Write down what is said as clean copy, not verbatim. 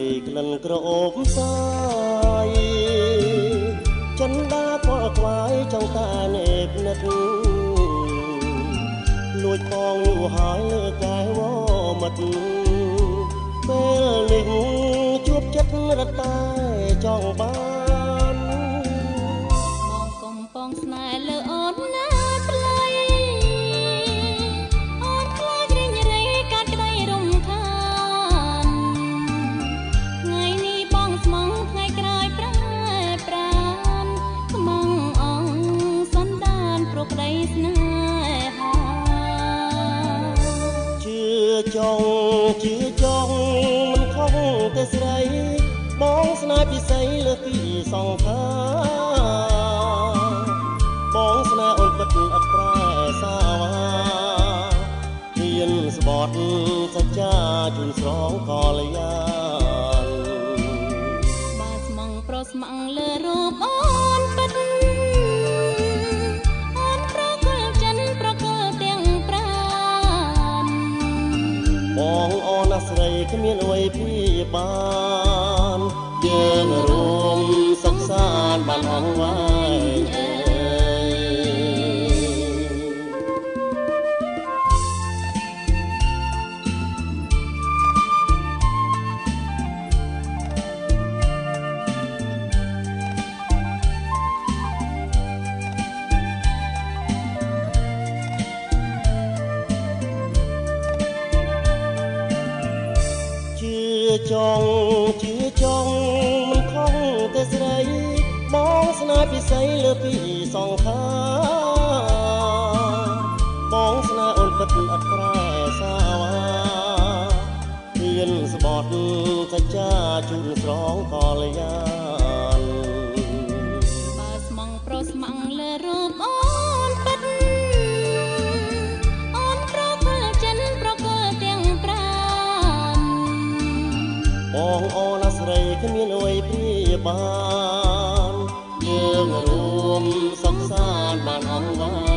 រីក្លិនក្រអូបសាយចិនដាខលខ្វាយចង់តែនេបនិតលួចបងយូរហើយលើកែវមិត្តពេលនេះជួបចិត្តរត់តែចង់បានបងកំប៉ុងស្នេហ៍លើអូនណាថ្លៃអូនខ្លាចរិញរៃកាត់ក្តីរំខានថ្ងៃនេះបងស្មងថ្ងៃក្រោយប្រែប្រានខ្មងអងសន្តានព្រោះក្តីស្នេហាជឿចង់មិនខុសទេស្រីបងស្នេហ៍ពិសីលើពីសង្ខាបងស្នេហ៍អូនពិតអត់ប្រែសាវាហ៊ានស្បត់សច្ចាជូនស្រងកលយានបើស្មងប្រុសស្មងលើរូបអូនពិតអូនប្រកល់ចិនប្រកល់ទាំងប្រានបងអូនណាស្រីគ្មានអ្វីព្យាបានយើងរួមសុខសាន្តបានអង្វែងជឿចង់មិនខុសទេស្រីបងស្នេហ៍ពិសីលើពីសង្ខាបងស្នេហ៍អូនពិតអត់ប្រែសាវាហ៊ានស្បត់សច្ចាជូនស្រងកលយានបើស្មងប្រុសស្មងលើរូបអូនពិតអូនប្រកល់ចិនប្រកល់ទាំងប្រានបងអូនណាស្រីគ្មានអ្វីព្យាបានយើងរួមសុខសាន្តបានអង្វែ